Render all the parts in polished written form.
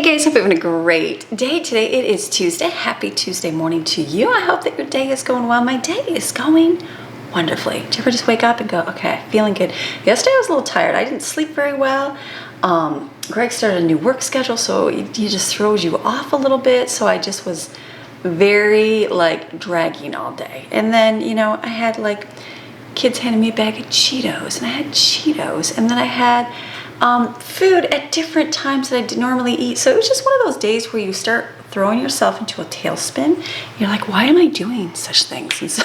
Hey guys, hope you're having a great day today. It is Tuesday. Happy Tuesday morning to you. I hope that your day is going well. My day is going wonderfully. Did you ever just wake up and go, okay, feeling good? Yesterday I was a little tired. I didn't sleep very well. Greg started a new work schedule, so he just throws you off a little bit. So I just was very dragging all day. And then, I had kids handing me a bag of Cheetos, and I had Cheetos, and then I had food at different times that I didn't normally eat. So it was just one of those days where you start throwing yourself into a tailspin. You're like, why am I doing such things? And so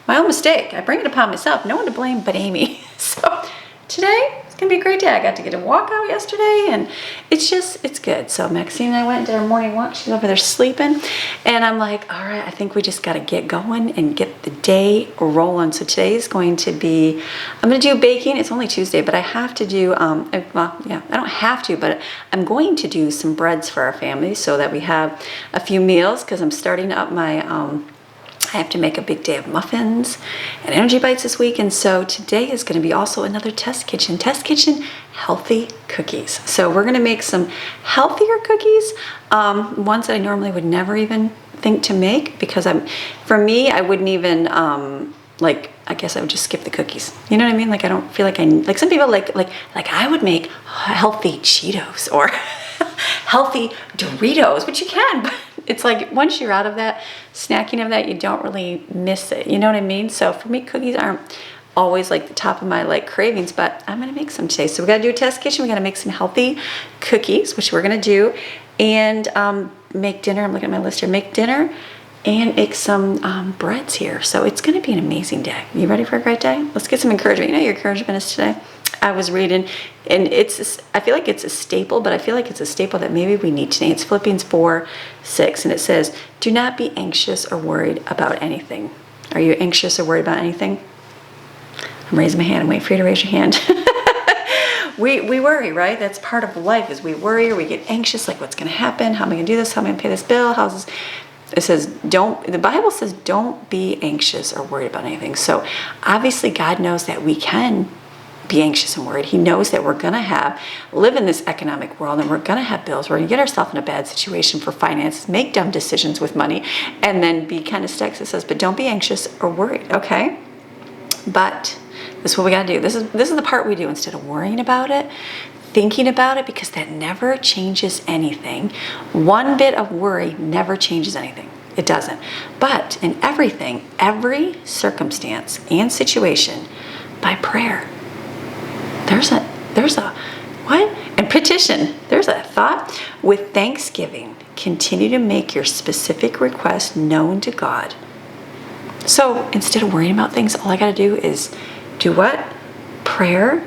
my own mistake. I bring it upon myself. No one to blame but Amy. So today it's gonna be a great day. I got to get a walk out yesterday, and it's good. So Maxine and I went and did our morning walk. She's over there sleeping, and I'm like, all right, I think we just got to get going and get the day rolling. So today is going to be, I'm going to do baking. It's only Tuesday, but I have to do, I don't have to, but I'm going to do some breads for our family so that we have a few meals, because I'm starting up my, I have to make a big day of muffins and energy bites this week. And so today is going to be also another test kitchen healthy cookies. So we're going to make some healthier cookies, ones that I normally would never even think to make, because for me, I wouldn't even, I guess I would just skip the cookies. You know what I mean? I don't feel like some people like I would make healthy Cheetos or healthy Doritos, which you can, but it's like once you're out of that, snacking of that, you don't really miss it. You know what I mean? So for me, cookies aren't always the top of my cravings, but I'm gonna make some today. So we gotta do a test kitchen. We gotta make some healthy cookies, which we're gonna do, and make dinner. I'm looking at my list here. Make dinner and make some breads here. So it's gonna be an amazing day. You ready for a great day? Let's get some encouragement. You know your encouragement is today? I was reading, and I feel like it's a staple, but I feel like it's a staple that maybe we need today. It's Philippians 4:6, and it says, do not be anxious or worried about anything. Are you anxious or worried about anything? I'm raising my hand. I'm waiting for you to raise your hand. We worry, right? That's part of life, is we worry or we get anxious, like what's going to happen? How am I going to do this? How am I going to pay this bill? How's this? It says, the Bible says, don't be anxious or worried about anything. So obviously God knows that we can be anxious and worried. He knows that we're going to live in this economic world, and we're going to have bills. We're going to get ourselves in a bad situation for finances, make dumb decisions with money, and then be kind of stuck. It says, but don't be anxious or worried, okay? But this is what we got to do. This is the part we do. Instead of worrying about it, thinking about it, because that never changes anything. One bit of worry never changes anything. It doesn't. But in everything, every circumstance and situation, by prayer, there's a what? And petition. There's a thought. With thanksgiving, continue to make your specific request known to God. So instead of worrying about things, all I got to do is do what? Prayer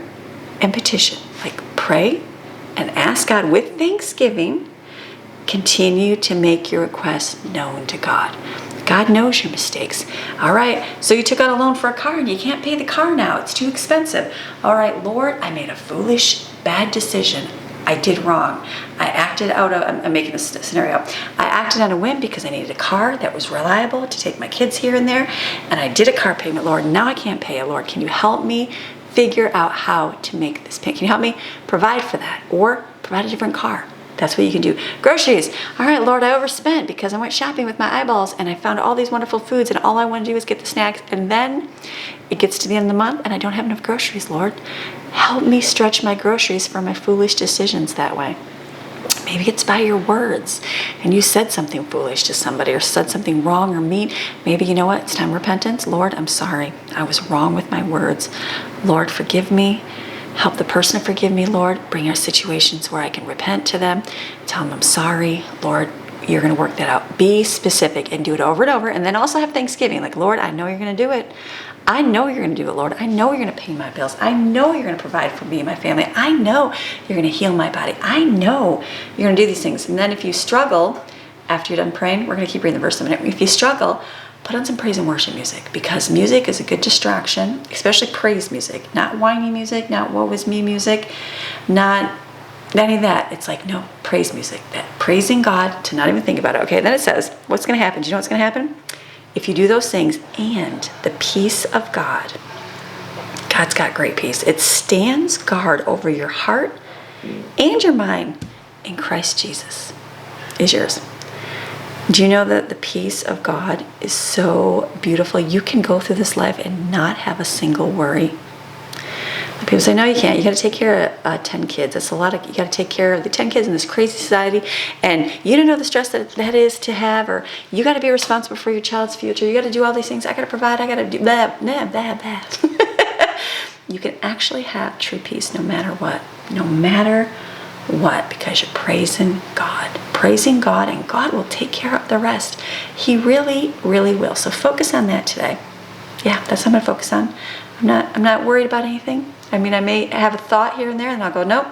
and petition. Pray and ask God with thanksgiving. Continue to make your request known to God. God knows your mistakes. All right, so you took out a loan for a car and you can't pay the car now. It's too expensive. All right, Lord, I made a foolish, bad decision. I did wrong. I'm making this scenario. I acted on a whim because I needed a car that was reliable to take my kids here and there, and I did a car payment. Lord, now I can't pay it. Lord, can you help me figure out how to make this payment? Can you help me provide for that, or provide a different car? That's what you can do. Groceries. All right, Lord, I overspent because I went shopping with my eyeballs and I found all these wonderful foods, and all I want to do is get the snacks, and then it gets to the end of the month and I don't have enough groceries. Lord, help me stretch my groceries for my foolish decisions that way. Maybe it's by your words, and you said something foolish to somebody or said something wrong or mean. Maybe, you know what? It's time for repentance. Lord, I'm sorry. I was wrong with my words. Lord, forgive me. Help the person to forgive me, Lord. Bring us situations where I can repent to them. Tell them I'm sorry. Lord, you're going to work that out. Be specific and do it over and over. And then also have thanksgiving. Lord, I know you're going to do it. I know you're going to do it, Lord. I know you're going to pay my bills. I know you're going to provide for me and my family. I know you're going to heal my body. I know you're going to do these things. And then if you struggle, after you're done praying, we're going to keep reading the verse in a minute. If you struggle, put on some praise and worship music, because music is a good distraction, especially praise music, not whiny music, not woe is me music, not any of that. It's no, praise music, that praising God, to not even think about it. Okay, then it says, what's going to happen? Do you know what's going to happen? If you do those things, and the peace of God, God's got great peace. It stands guard over your heart and your mind in Christ Jesus is yours. Do you know that the peace of God is so beautiful? You can go through this life and not have a single worry. People say, no, you can't. You got to take care of 10 kids. That's a lot of, you got to take care of the 10 kids in this crazy society. And you don't know the stress that is to have, or you got to be responsible for your child's future. You got to do all these things. I got to provide. I got to do blah, blah, blah, blah. You can actually have true peace no matter what. No matter what, because you're praising God. Praising God, and God will take care of the rest. He really, really will. So focus on that today. Yeah, that's what I'm going to focus on. I'm not worried about anything. I mean, I may have a thought here and there, and I'll go, nope,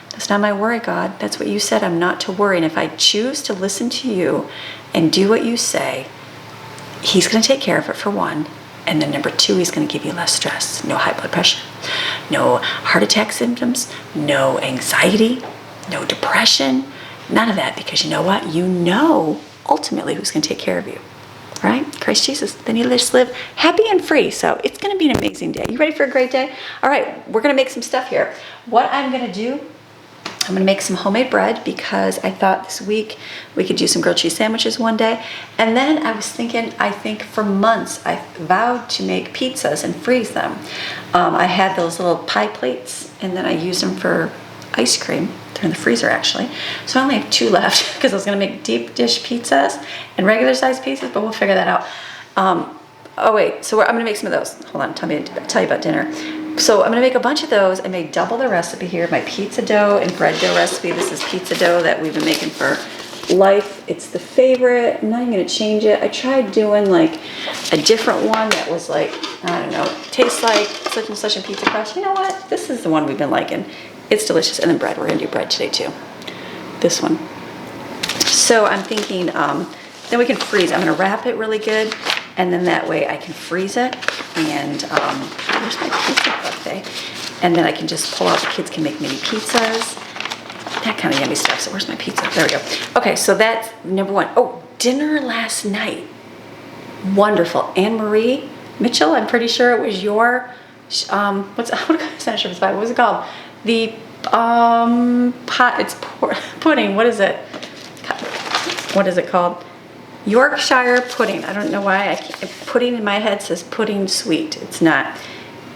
that's not my worry, God. That's what you said. I'm not to worry. And if I choose to listen to you and do what you say, He's going to take care of it, for one. And then number two, He's going to give you less stress. No high blood pressure, no heart attack symptoms, no anxiety, no depression, none of that. Because you know what? You know ultimately who's going to take care of you. Right? Christ Jesus. Then you just live happy and free. So it's going to be an amazing day. You ready for a great day? All right, we're going to make some stuff here. What I'm going to do, I'm going to make some homemade bread, because I thought this week we could do some grilled cheese sandwiches one day. And then I was thinking, I think for months I vowed to make pizzas and freeze them. I had those little pie plates, and then I used them for ice cream. They're in the freezer, actually. So I only have 2 left, because I was going to make deep dish pizzas and regular sized pizzas, but we'll figure that out. Oh wait, so I'm going to make some of those. Hold on, tell you about dinner. So I'm going to make a bunch of those. I made double the recipe here, my pizza dough and bread dough recipe. This is pizza dough that we've been making for life. It's the favorite. I'm not even going to change it. I tried doing like a different one that was like, I don't know, tastes like such and such a pizza crust. You know what? This is the one we've been liking. It's delicious. And then bread. We're going to do bread today too. This one. So I'm thinking, then we can freeze. I'm going to wrap it really good, and then that way I can freeze it. And where's my pizza buffet? And then I can just pull out. The kids can make mini pizzas. That kind of yummy stuff. So where's my pizza? There we go. Okay, so that's number one. Oh, dinner last night. Wonderful. Anne-Marie Mitchell, I'm pretty sure it was your, what was it called? The it's pudding. What is it? What is it called? Yorkshire pudding. I don't know why pudding in my head says pudding sweet. It's not.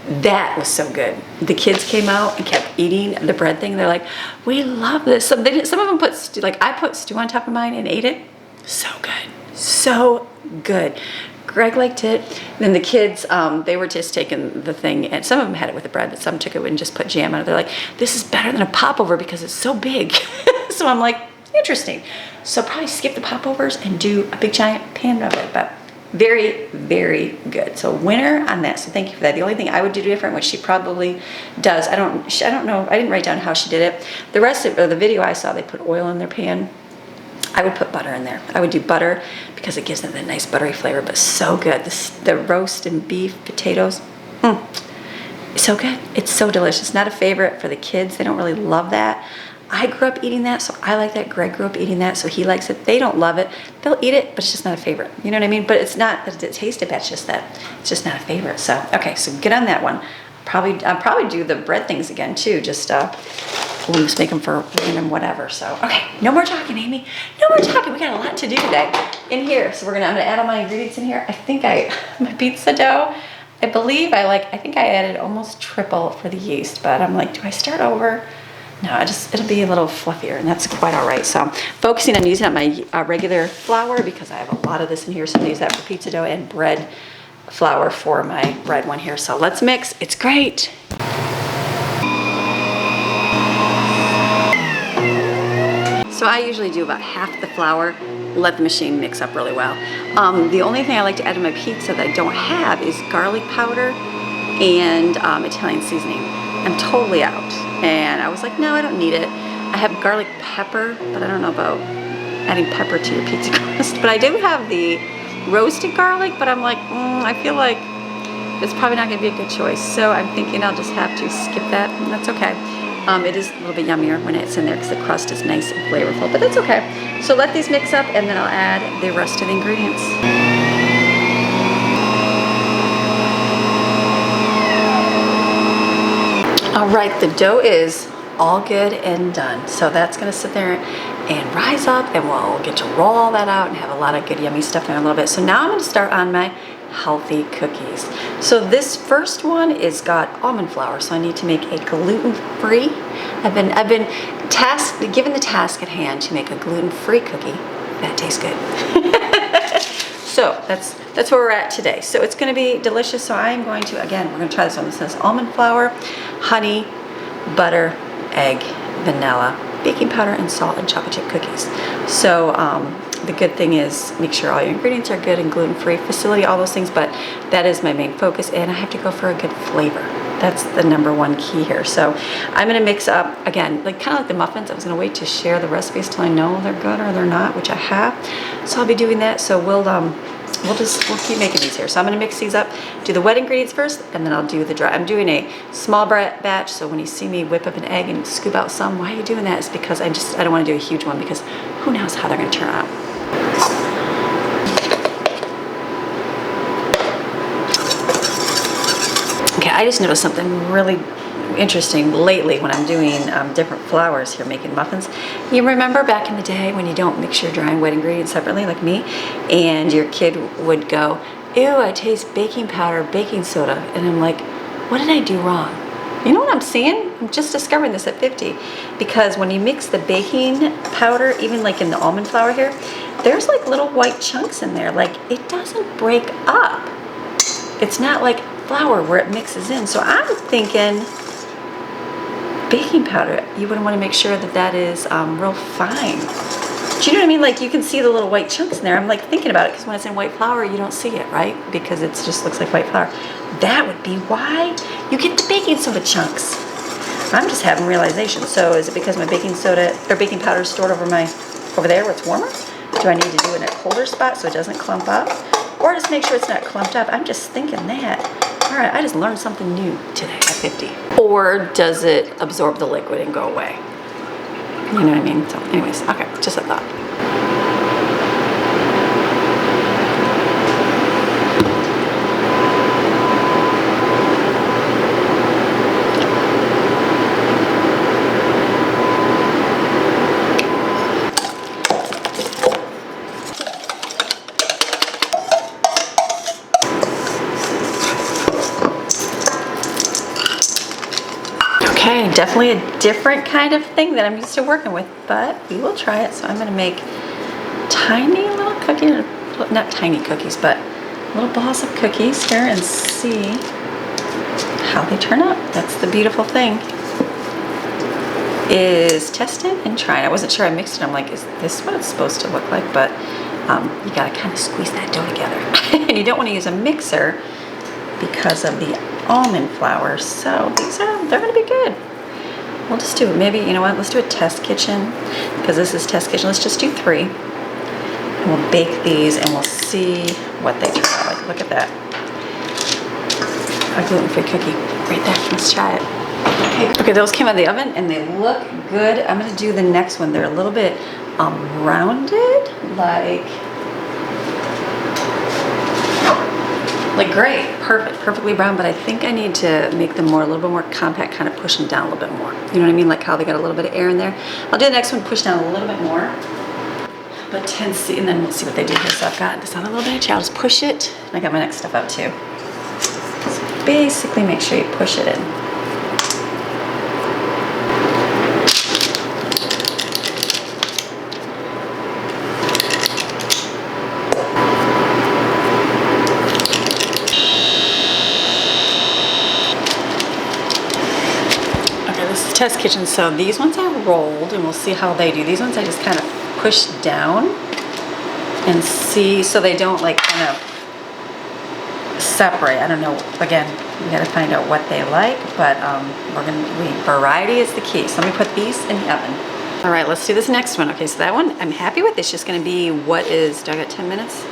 That was so good. The kids came out and kept eating the bread thing. They're like, we love this. Some of them put stew, like I put stew on top of mine and ate it. So good. So good. Greg liked it. Then the kids, they were just taking the thing, and some of them had it with the bread, but some took it and just put jam on it. They're like, this is better than a popover because it's so big. So I'm like, interesting. So probably skip the popovers and do a big giant pan of it, but very, very good. So winner on that. So thank you for that. The only thing I would do different, which she probably does, I don't know, I didn't write down how she did it. The rest of the video I saw, they put oil in their pan. I would put butter in there. I would do butter because it gives it a nice buttery flavor, but so good. The roast and beef potatoes, so good. It's so delicious. Not a favorite for the kids. They don't really love that. I grew up eating that, so I like that. Greg grew up eating that, so he likes it. They don't love it. They'll eat it, but it's just not a favorite. You know what I mean? But it's not that it tasted bad. It's just that it's just not a favorite. So okay, so get on that one. I'll probably do the bread things again too. Just we'll just make them for random whatever. So okay, no more talking, Amy. No more talking. We got a lot to do today in here. So I'm gonna add all my ingredients in here. I think my pizza dough. I think I added almost triple for the yeast, but I'm like, do I start over? No, it'll be a little fluffier, and that's quite all right. So I'm focusing on using up my regular flour because I have a lot of this in here. So I'm gonna use that for pizza dough and bread flour for my bread one here. So let's mix. It's great. So I usually do about half the flour, let the machine mix up really well. The only thing I like to add to my pizza that I don't have is garlic powder and Italian seasoning. I'm totally out. And I was like, no, I don't need it. I have garlic pepper, but I don't know about adding pepper to your pizza crust. But I do have the roasted garlic, but I'm like, I feel like it's probably not gonna be a good choice. So I'm thinking I'll just have to skip that, and that's okay. It is a little bit yummier when it's in there because the crust is nice and flavorful, but that's okay. So let these mix up, and then I'll add the rest of the ingredients. All right, the dough is all good and done. So that's gonna sit there and rise up, and we'll get to roll all that out and have a lot of good yummy stuff in there in a little bit. So now I'm gonna start on my healthy cookies. So this first one is got almond flour, so I need to make a gluten-free. I've been given the task at hand to make a gluten-free cookie. That tastes good. So that's where we're at today. So it's gonna be delicious. So I'm going to, again, we're gonna try this one. This says almond flour, honey, butter, egg, vanilla, baking powder, and salt, and chocolate chip cookies. So the good thing is make sure all your ingredients are good and gluten-free, facility, all those things, but that is my main focus, and I have to go for a good flavor. That's the #1 key here. So I'm gonna mix up, again, like kind of like the muffins. I was gonna wait to share the recipes till I know they're good or they're not, which I have. So I'll be doing that. So we'll keep making these here. So I'm gonna mix these up, do the wet ingredients first, and then I'll do the dry. I'm doing a small batch, so when you see me whip up an egg and scoop out some, why are you doing that? Is because I don't wanna do a huge one, because who knows how they're gonna turn out. Okay, I just noticed something really interesting lately when I'm doing different flours here, making muffins. You remember back in the day when you don't mix your dry and wet ingredients separately, like me, and your kid would go, ew, I taste baking powder, baking soda, and I'm like, what did I do wrong? You know what I'm saying? I'm just discovering this at 50, because when you mix the baking powder, even like in the almond flour here, there's like little white chunks in there. Like, it doesn't break up. It's not like flour where it mixes in. So I'm thinking baking powder, you would want to make sure that that is real fine. Do you know what I mean? Like, you can see the little white chunks in there. I'm like thinking about it, because when it's in white flour, you don't see it, right? Because it just looks like white flour. That would be why you get the baking soda chunks. I'm just having realization. So is it because my baking soda or baking powder is stored over there where it's warmer? Do I need to do it in a colder spot so it doesn't clump up? Or just make sure it's not clumped up? I'm just thinking that. All right, I just learned something new today at 50. Or does it absorb the liquid and go away? You know what I mean? So anyways, okay, just a thought. Okay, definitely a different kind of thing that I'm used to working with, but we will try it. So I'm gonna make tiny little cookies, not tiny cookies, but little balls of cookies here, and see how they turn out. That's the beautiful thing, is testing and trying. I wasn't sure I mixed it. I'm like, is this what it's supposed to look like? But you gotta kind of squeeze that dough together. And you don't wanna use a mixer because of the almond flour. So they're gonna be good. We'll just do, maybe, you know what, let's do a test kitchen, because this is test kitchen. Let's just do 3. And we'll bake these and we'll see what they turn out like. Look at that. A gluten-free cookie right there. Let's try it. Okay, those came out of the oven and they look good. I'm gonna do the next one. They're a little bit rounded, like great, perfectly brown, but I think I need to make them a little bit more compact, kind of push them down a little bit more. You know what I mean? Like how they got a little bit of air in there. I'll do the next one, push down a little bit more, but see, and then we'll see what they do here. So I've got this on a little bit. I'll just push it, and I got my next stuff out too. So basically make sure you push it in. Test kitchen. So these ones I rolled, and we'll see how they do. These ones I just kind of push down and see, so they don't like kind of separate. I don't know. Again, we got to find out what they like, but variety is the key. So let me put these in the oven. All right, let's do this next one. Okay, so that one I'm happy with. It's just going to be do I got 10 minutes?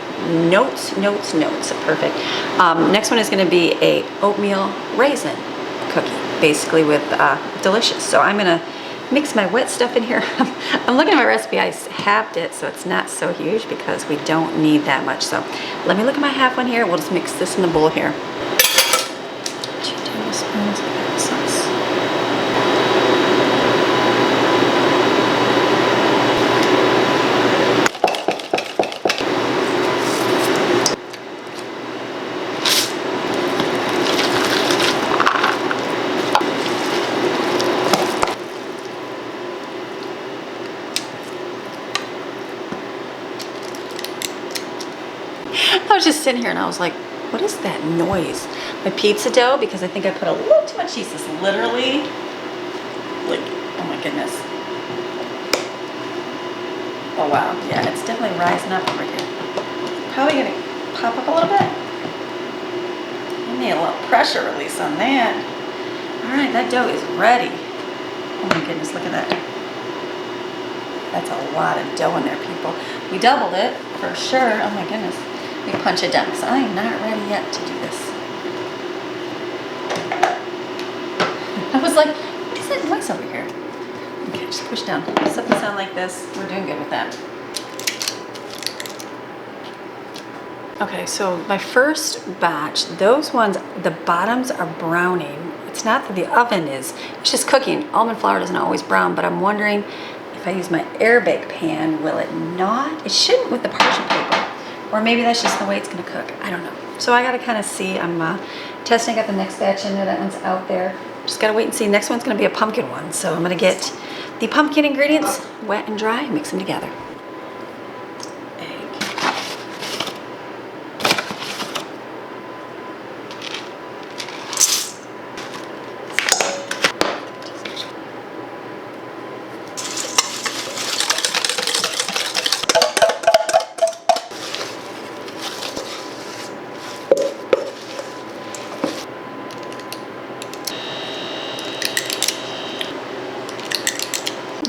Notes. Perfect. Next one is going to be a oatmeal raisin cookie, basically with delicious. So I'm gonna mix my wet stuff in here. I'm looking at my recipe. I halved it so it's not so huge, because we don't need that much. So let me look at my half one here. We'll just mix this in the bowl here. 2 tablespoons of sauce. was just sitting here and I was like, what is that noise? My pizza dough, because I think I put a little too much cheese. It's literally like, oh my goodness. Oh wow, yeah, it's definitely rising up over here. Probably gonna pop up a little bit. I need a little pressure release on that. All right, that dough is ready. Oh my goodness, look at that. That's a lot of dough in there, people. We doubled it for sure. Oh my goodness. Let me punch it down because I am not ready yet to do this. I was like, what is that noise over here? Okay, just push down. Something sound like this. We're doing good with that. Okay, so my first batch, those ones, the bottoms are browning. It's not that the oven is, it's just cooking. Almond flour doesn't always brown, but I'm wondering if I use my air bake pan, will it not? It shouldn't with the parchment paper. Or maybe that's just the way it's gonna cook. I don't know. So I gotta kind of see. I'm testing out the next batch in there. That one's out there. Just gotta wait and see. Next one's gonna be a pumpkin one. So I'm gonna get the pumpkin ingredients wet and dry, mix them together.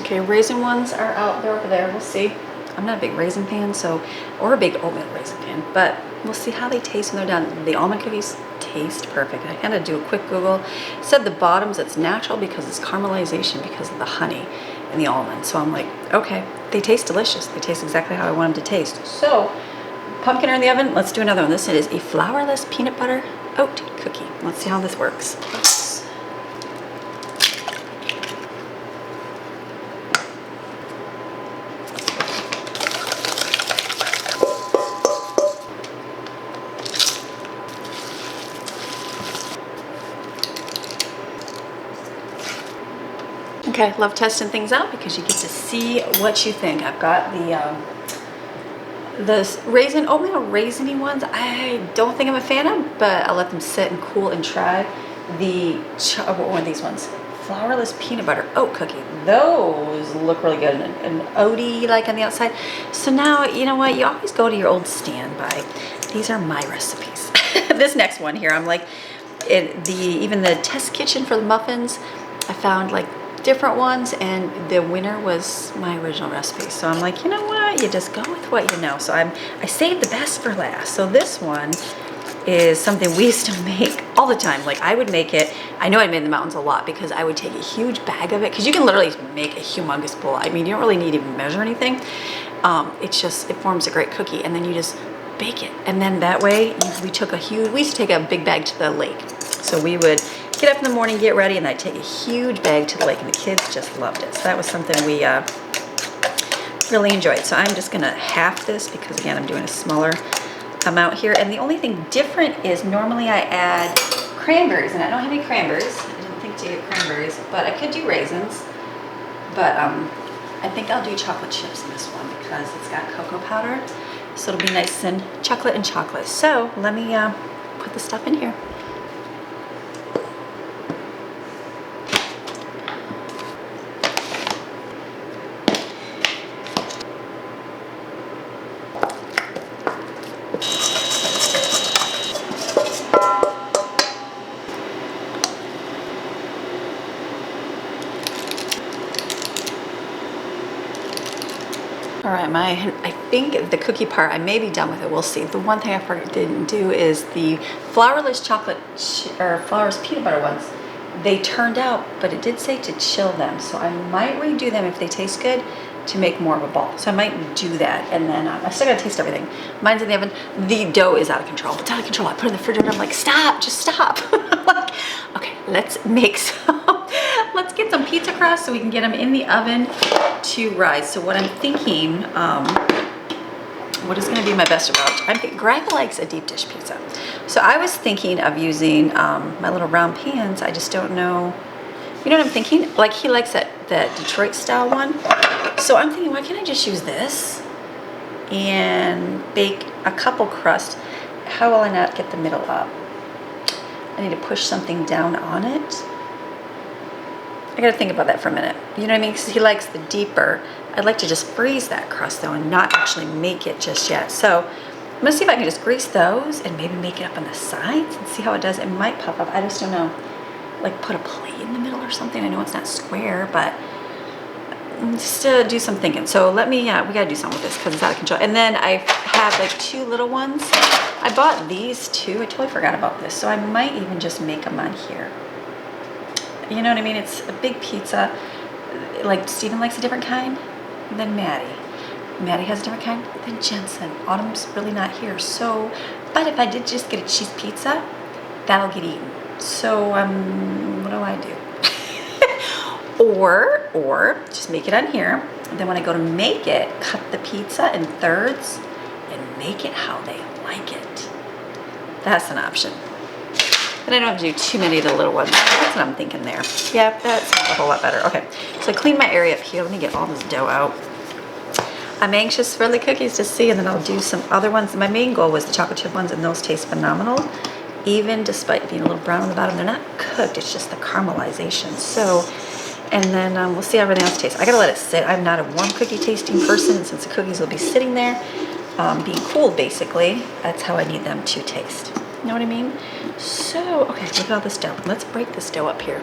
Okay, raisin ones are out there over there. We'll see. I'm not a big raisin fan, so, or a big oatmeal raisin fan, but we'll see how they taste when they're done. The almond cookies taste perfect. I had to do a quick Google. It said the bottoms, it's natural because it's caramelization because of the honey and the almond. So I'm like, okay, they taste delicious. They taste exactly how I want them to taste. So, pumpkin are in the oven. Let's do another one. This is a flourless peanut butter oat cookie. Let's see how this works. Okay, love testing things out because you get to see what you think. I've got the raisin, oatmeal raisiny ones. I don't think I'm a fan of, but I'll let them sit and cool and try. What were these ones? Flourless peanut butter oat cookie. Those look really good and oaty like on the outside. So now, you know what? You always go to your old standby. These are my recipes. This next one here, I'm like, even the test kitchen for the muffins, I found like different ones, and the winner was my original recipe. So I'm like, you know what? You just go with what you know. So I saved the best for last. So this one is something we used to make all the time. Like I would make it, I know I made in the mountains a lot because I would take a huge bag of it, because you can literally make a humongous bowl. I mean, you don't really need to even measure anything. It forms a great cookie, and then you just bake it. And then that way we used to take a big bag to the lake. So we would get up in the morning, get ready, and I'd take a huge bag to the lake, and the kids just loved it. So that was something we really enjoyed. So I'm just gonna half this because again, I'm doing a smaller amount here. And the only thing different is normally I add cranberries, and I don't have any cranberries. I didn't think to get cranberries, but I could do raisins. But I think I'll do chocolate chips in this one because it's got cocoa powder. So it'll be nice and chocolate. So let me put the stuff in here. All right, I think the cookie part, I may be done with it. We'll see. The one thing I didn't do is the flourless flourless peanut butter ones. They turned out, but it did say to chill them. So I might redo them if they taste good to make more of a ball. So I might do that. And then I still gotta taste everything. Mine's in the oven. The dough is out of control. It's out of control. I put it in the refrigerator. I'm like, stop, just stop. I'm like, okay, let's make some. Let's get some pizza crusts so we can get them in the oven to rise. So what I'm thinking, what is gonna be my best approach? Greg likes a deep dish pizza. So I was thinking of using my little round pans. I just don't know. You know what I'm thinking? Like he likes that Detroit style one. So I'm thinking, why can't I just use this and bake a couple crusts? how will I not get the middle up? I need to push something down on it. I gotta think about that for a minute. You know what I mean? Because he likes the deeper. I'd like to just freeze that crust though and not actually make it just yet. So I'm gonna see if I can just grease those and maybe make it up on the sides and see how it does. It might pop up, I just don't know. Like put a plate in the middle or something. I know it's not square, but just to do some thinking. So let me, we gotta do something with this because it's out of control. And then I have like 2 little ones. I bought these too. I totally forgot about this. So I might even just make them on here. You know what I mean? It's a big pizza. Like Steven likes a different kind than Maddie. Maddie has a different kind than Jensen. Autumn's really not here. So, but if I did just get a cheese pizza, that'll get eaten. So, what do I do? or just make it on here. And then when I go to make it, cut the pizza in thirds and make it how they like it. That's an option. But I don't have to do too many of the little ones. That's what I'm thinking there. Yeah, that's a whole lot better. Okay, so I cleaned my area up here. Let me get all this dough out. I'm anxious for the cookies to see, and then I'll do some other ones. My main goal was the chocolate chip ones, and those taste phenomenal. Even despite being a little brown on the bottom, they're not cooked. It's just the caramelization. So, and then we'll see how everything else tastes. I gotta let it sit. I'm not a warm cookie tasting person, and since the cookies will be sitting there, being cooled basically, that's how I need them to taste. You know what I mean? So, okay, look at all this dough. Let's break this dough up here.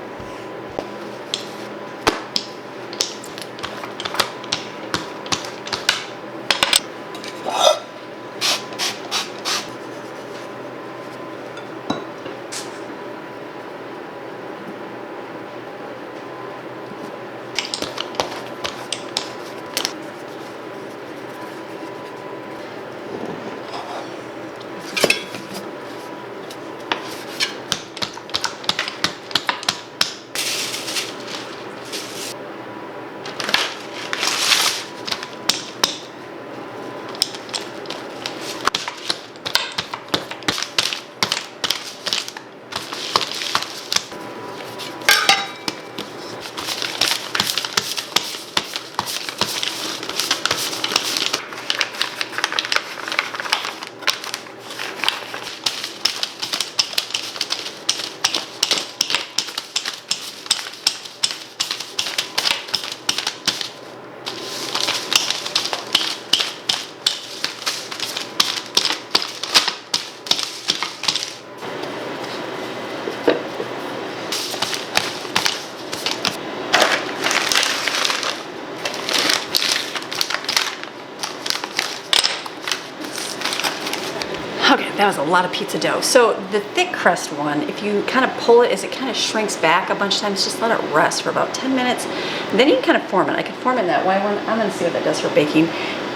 Okay, that was a lot of pizza dough. So the thick crust one, if you kind of pull it as it kind of shrinks back a bunch of times, just let it rest for about 10 minutes. Then you can kind of form it. I can form it in that white one. I'm gonna see what that does for baking.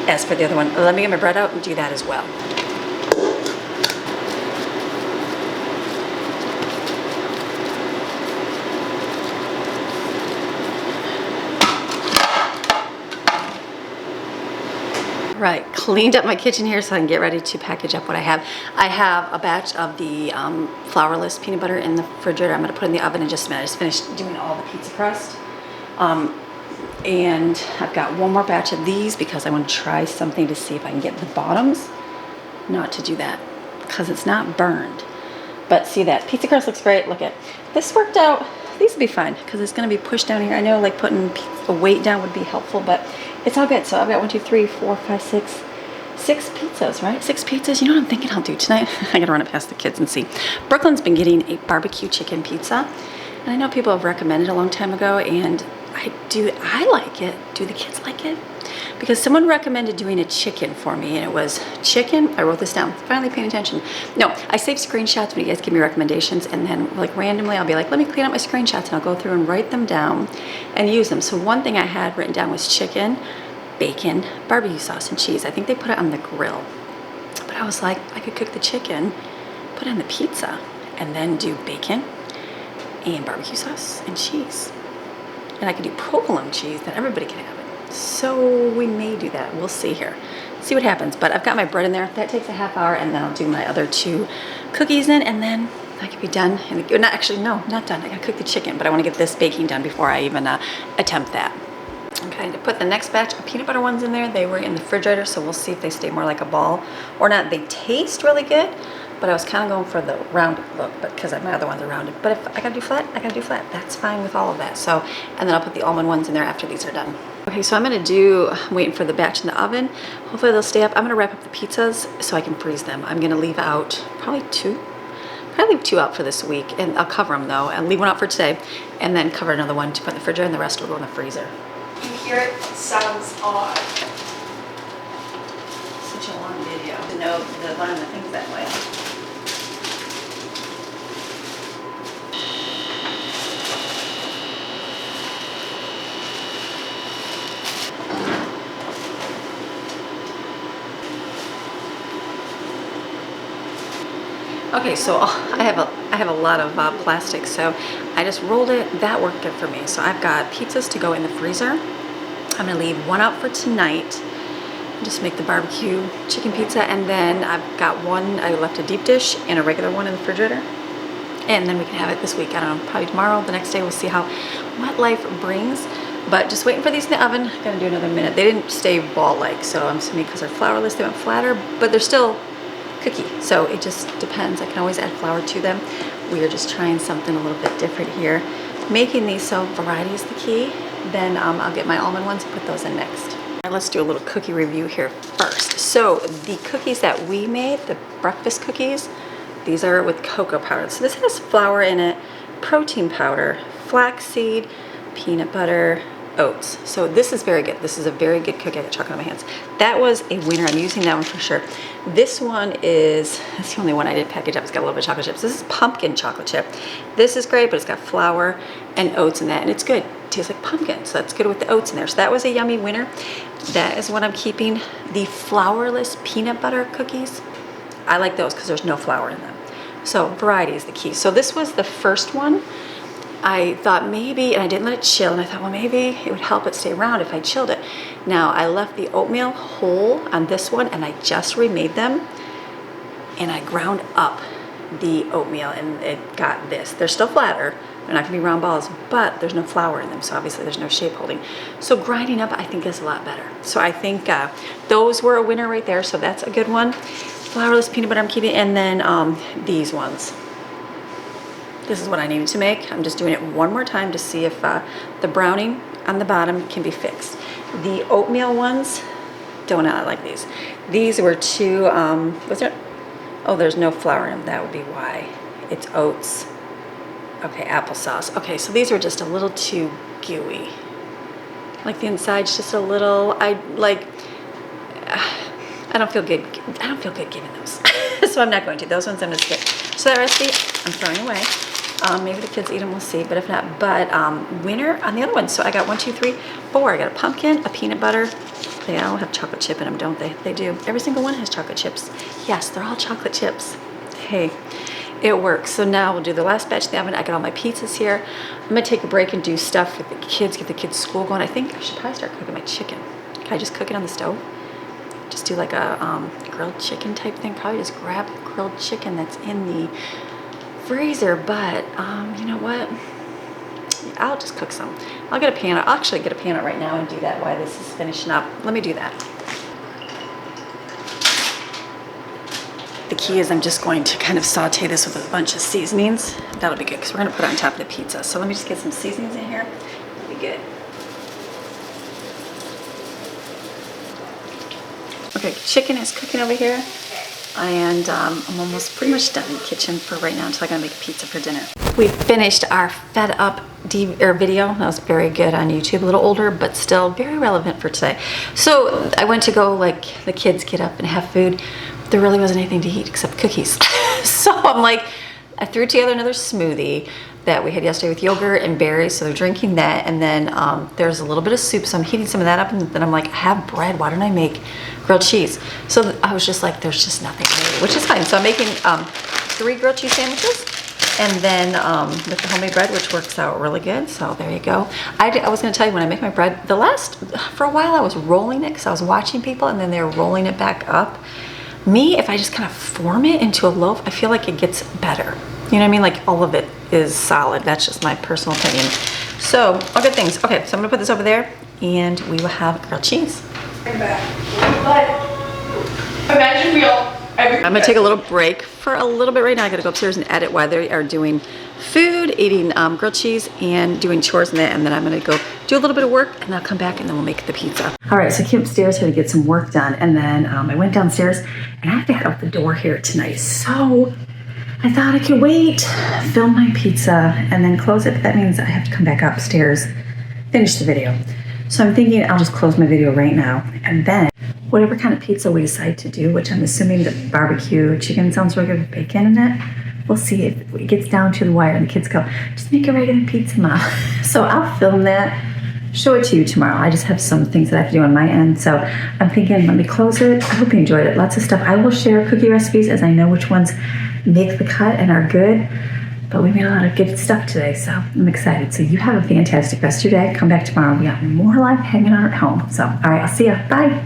As for the other one, let me get my bread out and do that as well. Right, cleaned up my kitchen here so I can get ready to package up what I have. I have a batch of the flourless peanut butter in the refrigerator. I'm gonna put in the oven in just a minute. I just finished doing all the pizza crust. And I've got one more batch of these because I want to try something to see if I can get the bottoms not to do that because it's not burned. But see, that pizza crust looks great. Look at this, worked out. These will be fine because it's going to be pushed down here. I know like putting a weight down would be helpful, but it's all good. So I've got 1, 2, 3, 4, 5, 6 pizzas, right? 6 pizzas. You know what I'm thinking I'll do tonight? I gotta run it past the kids and see. Brooklyn's been getting a barbecue chicken pizza, and I know people have recommended it a long time ago, and I like it. Do the kids like it? Because someone recommended doing a chicken for me, and it was chicken. I wrote this down, finally paying attention. No, I save screenshots when you guys give me recommendations, and then like randomly I'll be like, let me clean up my screenshots, and I'll go through and write them down and use them. So one thing I had written down was chicken, bacon, barbecue sauce, and cheese. I think they put it on the grill. But I was like, I could cook the chicken, put it on the pizza, and then do bacon and barbecue sauce and cheese. And I could do provolone cheese that everybody can have it. So we may do that. We'll see here. See what happens. But I've got my bread in there. That takes a half hour, and then I'll do my other 2 cookies in, and then I could be done. And not actually, no, not done. I gotta cook the chicken, but I want to get this baking done before I even attempt that. Okay, to put the next batch of peanut butter ones in there. They were in the refrigerator, so we'll see if they stay more like a ball or not. They taste really good. but I was kind of going for the rounded look, but because my other ones are rounded. But if I gotta do flat, I gotta do flat. That's fine with all of that. So, and then I'll put the almond ones in there after these are done. Okay, so I'm waiting for the batch in the oven. Hopefully they'll stay up. I'm gonna wrap up the pizzas so I can freeze them. I'm gonna leave out probably leave 2 out for this week, and I'll cover them though, and leave 1 out for today, and then cover another 1 to put in the refrigerator, and the rest will go in the freezer. You hear it? It sounds odd. Such a long video to learn the things that way. Okay, so I have a lot of plastic, so I just rolled it. That worked good for me. So I've got pizzas to go in the freezer. I'm gonna leave 1 out for tonight. Just make the barbecue chicken pizza, and then I've got 1. I left a deep dish and a regular one in the refrigerator, and then we can have it this week. I don't know, probably tomorrow, the next day. We'll see what life brings. But just waiting for these in the oven. Gonna do another minute. They didn't stay ball-like, so I'm assuming because they're flourless, they went flatter, but they're still cookie, so it just depends. I can always add flour to them. We are just trying something a little bit different here, making these, so variety is the key. Then I'll get my almond ones and put those in next. All right, let's do a little cookie review here first. So the cookies that we made, the breakfast cookies, these are with cocoa powder. So this has flour in it, protein powder, flaxseed, peanut butter, oats. So this is very good. This is a very good cookie. I got chocolate on my hands. That was a winner. I'm using that one for sure. This one that's the only one I didn't package up. It's got a little bit of chocolate chips. This is pumpkin chocolate chip. This is great, but it's got flour and oats in that, and it's good. It tastes like pumpkin, so that's good with the oats in there. So that was a yummy winner. That is what I'm keeping. The flourless peanut butter cookies, I like those because there's no flour in them. So variety is the key. So this was the first one. I thought maybe, and I didn't let it chill, and I thought, well, maybe it would help it stay round if I chilled it. Now, I left the oatmeal whole on this one, and I just remade them, and I ground up the oatmeal, and it got this. They're still flatter. They're not gonna be round balls, but there's no flour in them, so obviously there's no shape holding. So grinding up, I think, is a lot better. So I think those were a winner right there, so that's a good one. Flourless peanut butter I'm keeping, and then these ones. This is what I needed to make. I'm just doing it 1 more time to see if the browning on the bottom can be fixed. The oatmeal ones, don't like these. These were too, what's it? Oh, there's no flour in them. That would be why. It's oats. Okay, applesauce. Okay, so these were just a little too gooey. Like the inside's just a little, I don't feel good. I don't feel good giving those. So I'm not going to. Those ones I'm gonna skip. So that recipe, I'm throwing away. Maybe the kids eat them, we'll see, but if not, winner on the other one. So I got 1, 2, 3, 4. I got a pumpkin, a peanut butter. They all have chocolate chip in them, don't they? They do. Every single one has chocolate chips. Yes, they're all chocolate chips. Hey, it works. So now we'll do the last batch in the oven. I got all my pizzas here. I'm gonna take a break and do stuff with the kids, get the kids' school going. I think I should probably start cooking my chicken. Can I just cook it on the stove? Just do like a grilled chicken type thing. Probably just grab grilled chicken that's in the freezer, but you know what? I'll just cook some. I'll get a pan. I'll actually get a pan out right now and do that while this is finishing up. Let me do that. The key is I'm just going to kind of saute this with a bunch of seasonings. That'll be good because we're going to put it on top of the pizza. So let me just get some seasonings in here. That'll be good. Okay, chicken is cooking over here. And I'm almost pretty much done in the kitchen for right now until I gotta make a pizza for dinner. We finished our Fed Up video. That was very good on YouTube, a little older, but still very relevant for today. So I went to go, like, the kids get up and have food. There really wasn't anything to eat except cookies. So I'm like, I threw together another smoothie that we had yesterday with yogurt and berries, so they're drinking that, and then there's a little bit of soup, so I'm heating some of that up, and then I'm like, I have bread, why don't I make grilled cheese? So I was just like, there's just nothing really, which is fine. So I'm making 3 grilled cheese sandwiches, and then with the homemade bread, which works out really good, so there you go. I was gonna tell you, when I make my bread, for a while I was rolling it, because I was watching people, and then they were rolling it back up. Me, if I just kind of form it into a loaf, I feel like it gets better. You know what I mean? Like, all of it is solid. That's just my personal opinion. So, all good things. Okay, so I'm gonna put this over there, and we will have grilled cheese. Bring it back. But imagine we all I'm gonna take a little break for a little bit right now. I gotta go upstairs and edit while they are doing food, eating grilled cheese and doing chores and that, and then I'm gonna go do a little bit of work and I'll come back and then we'll make the pizza. All right, so I came upstairs here to get some work done, and then I went downstairs and I have to head out the door here tonight. So I thought I could wait, film my pizza, and then close it. But that means I have to come back upstairs, finish the video. So I'm thinking I'll just close my video right now, and then whatever kind of pizza we decide to do, which I'm assuming the barbecue chicken sounds really good with bacon in it. We'll see if it gets down to the wire and the kids go, just make a regular pizza, Mom. So I'll film that, show it to you tomorrow. I just have some things that I have to do on my end. So I'm thinking, let me close it. I hope you enjoyed it. Lots of stuff. I will share cookie recipes as I know which ones make the cut and are good. But we made a lot of good stuff today, so I'm excited. So you have a fantastic rest of your day. Come back tomorrow. We got more live hanging out at home. So, all right, I'll see ya. Bye.